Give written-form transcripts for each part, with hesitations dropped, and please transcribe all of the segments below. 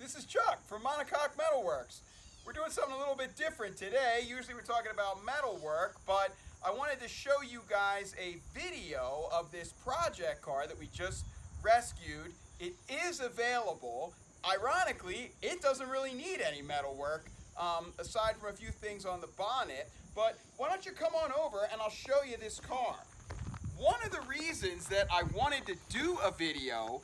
This is Chuck from Monocoque Metalworks. We're doing something a little bit different today. Usually we're talking about metalwork, but I wanted to show you guys a video of this project car that we just rescued. It is available. Ironically, it doesn't really need any metalwork, aside from a few things on the bonnet. But why don't you come on over and I'll show you this car. One of the reasons that I wanted to do a video,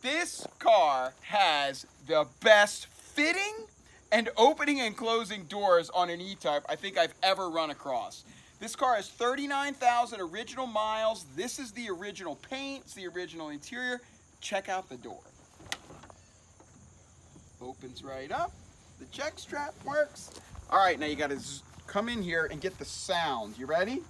this car has the best fitting and opening and closing doors on an E-Type I think I've ever run across. This car has 39,000 original miles. This is the original paint, it's the original interior. Check out the door. Opens right up. The check strap works. All right, now you gotta come in here and get the sound. You ready?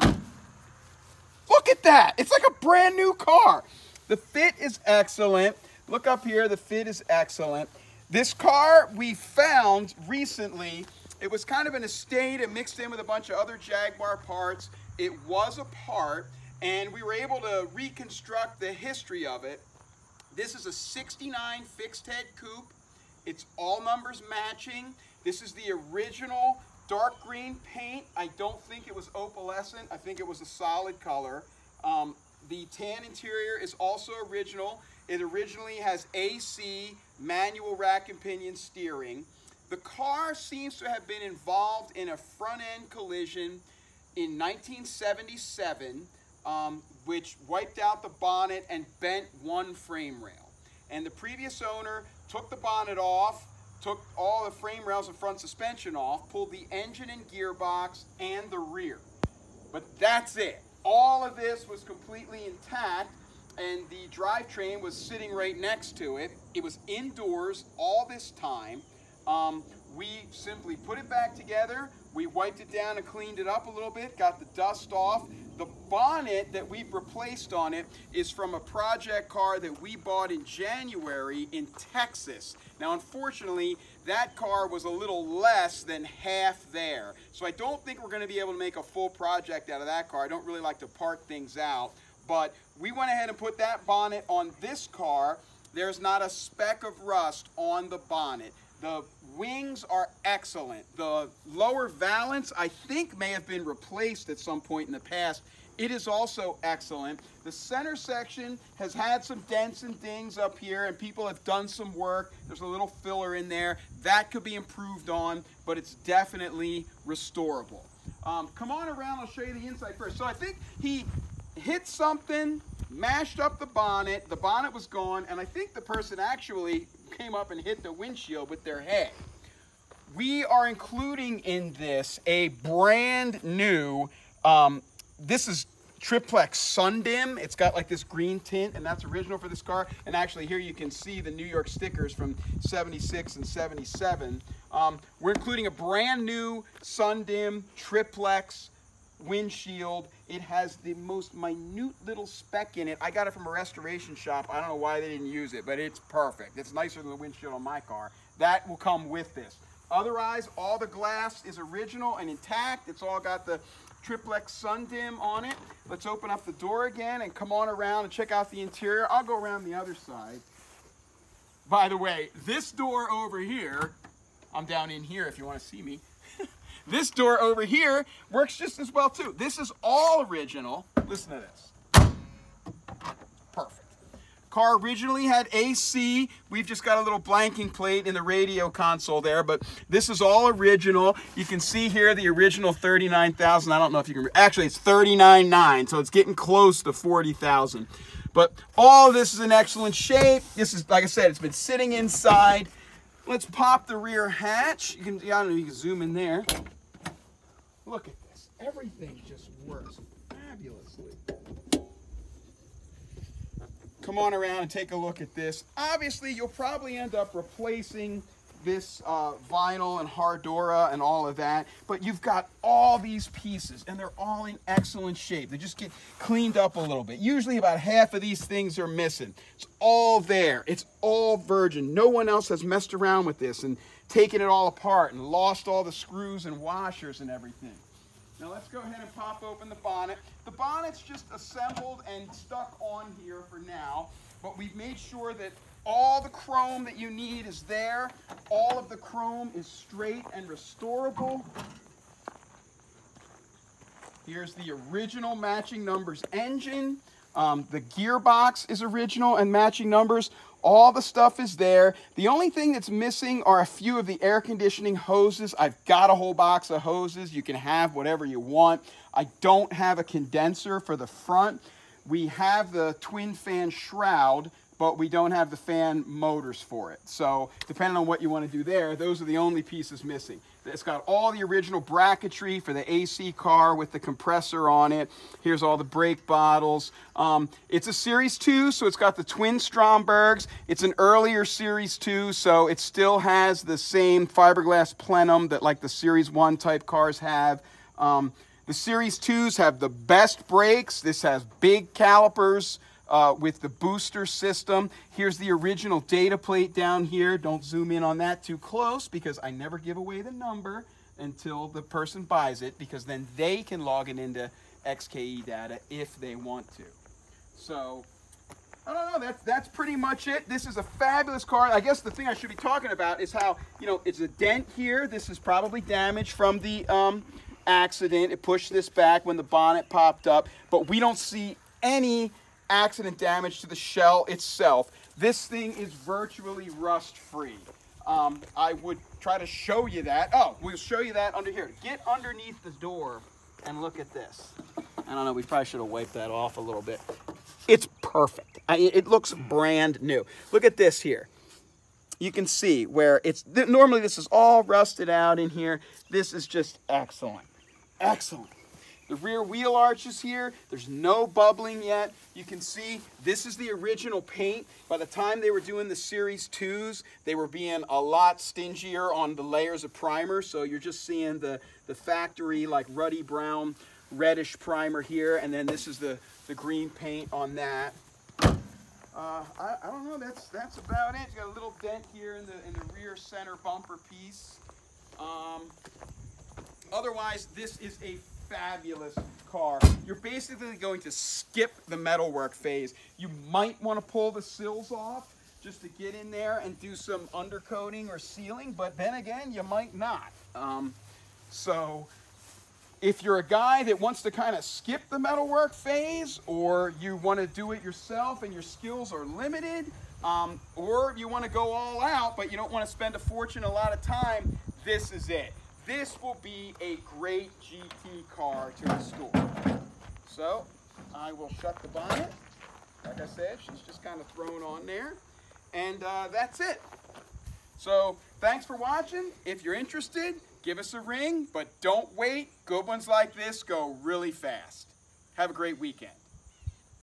Look at that! It's like a brand new car. The fit is excellent. Look up here, the fit is excellent. This car we found recently. It was kind of in a state, it mixed in with a bunch of other Jaguar parts. It was a part, and we were able to reconstruct the history of it. This is a 69 fixed head coupe. It's all numbers matching. This is the original dark green paint. I don't think it was opalescent. I think it was a solid color. The tan interior is also original. It originally has AC, manual rack and pinion steering. The car seems to have been involved in a front-end collision in 1977, which wiped out the bonnet and bent one frame rail. And the previous owner took the bonnet off, took all the frame rails and front suspension off, pulled the engine and gearbox and the rear. But that's it. All of this was completely intact, and the drivetrain was sitting right next to it. It was indoors all this time. We simply put it back together. We wiped it down and cleaned it up a little bit, got the dust off. The bonnet that we've replaced on it is from a project car that we bought in January in Texas. Now, unfortunately, that car was a little less than half there. So I don't think we're going to be able to make a full project out of that car. I don't really like to part things out. But we went ahead and put that bonnet on this car. There's not a speck of rust on the bonnet. The wings are excellent. The lower valance, I think, may have been replaced at some point in the past. It is also excellent. The center section has had some dents and dings up here, and people have done some work. There's a little filler in there. That could be improved on, but it's definitely restorable. Come on around, I'll show you the inside first. So I think he hit something, mashed up the bonnet was gone, and I think the person actually came up and hit the windshield with their head. We are including in this a brand new, this is triplex sundim. It's got like this green tint, and that's original for this car. And actually here you can see the New York stickers from 76 and 77. We're including a brand new sundim triplex windshield. It has the most minute little speck in it. I got it from a restoration shop. I don't know why they didn't use it, but it's perfect. It's nicer than the windshield on my car. That will come with this. Otherwise, all the glass is original and intact. It's all got the triplex sundim on it. Let's open up the door again and come on around and check out the interior. I'll go around the other side. By the way, this door over here, I'm down in here if you want to see me. This door over here works just as well too. This is all original. Listen to this. Perfect. Car originally had AC. We've just got a little blanking plate in the radio console there, but this is all original. You can see here the original 39,000. I don't know if you can, actually it's 39.9, so it's getting close to 40,000. But all of this is in excellent shape. This is, like I said, it's been sitting inside. Let's pop the rear hatch. You can, I don't know, you can zoom in there. Look at this. Everything just works fabulously. Come on around and take a look at this. Obviously, you'll probably end up replacing this vinyl and Hardora and all of that, but you've got all these pieces, and they're all in excellent shape. They just get cleaned up a little bit. Usually about half of these things are missing. It's all there. It's all virgin. No one else has messed around with this and taken it all apart and lost all the screws and washers and everything. Now let's go ahead and pop open the bonnet. The bonnet's just assembled and stuck on here for now. but we've made sure that all the chrome that you need is there. All of the chrome is straight and restorable. Here's the original matching numbers engine. The gearbox is original and matching numbers. All the stuff is there. The only thing that's missing are a few of the air conditioning hoses. I've got a whole box of hoses. You can have whatever you want. I don't have a condenser for the front. We have the twin fan shroud, but we don't have the fan motors for it. So depending on what you want to do there, those are the only pieces missing. It's got all the original bracketry for the AC car with the compressor on it. Here's all the brake bottles. It's a Series 2, so it's got the twin Strombergs. It's an earlier Series 2, so it still has the same fiberglass plenum that like the Series 1 type cars have. The Series 2s have the best brakes. This has big calipers with the booster system. Here's the original data plate down here. Don't zoom in on that too close because I never give away the number until the person buys it, because then they can log it into XKE data if they want to. So I don't know, that's pretty much it. This is a fabulous car. I guess the thing I should be talking about is how, you know, it's a dent here. This is probably damage from the accident. It pushed this back when the bonnet popped up, but we don't see any accident damage to the shell itself. This thing is virtually rust-free. I would try to show you that. Oh, we'll show you that under here. Get underneath the door and look at this. I don't know, we probably should have wiped that off a little bit. It's perfect. It looks brand new. Look at this here. You can see where it's, normally this is all rusted out in here. This is just excellent. Excellent. The rear wheel arches here, there's no bubbling yet. You can see this is the original paint. By the time they were doing the Series 2s, they were being a lot stingier on the layers of primer. So you're just seeing the factory like ruddy brown, reddish primer here. And then this is the green paint on that. I don't know, that's about it. It's got a little dent here in the rear center bumper piece. Otherwise, this is a fabulous car. You're basically going to skip the metalwork phase. You might want to pull the sills off just to get in there and do some undercoating or sealing, but then again, you might not. So if you're a guy that wants to kind of skip the metalwork phase, or you want to do it yourself and your skills are limited, or you want to go all out but you don't want to spend a fortune, a lot of time, this is it. This will be a great GT car to restore. So I will shut the bonnet. Like I said, she's just kind of thrown on there. And that's it. So thanks for watching. If you're interested, give us a ring, but don't wait. Good ones like this go really fast. Have a great weekend.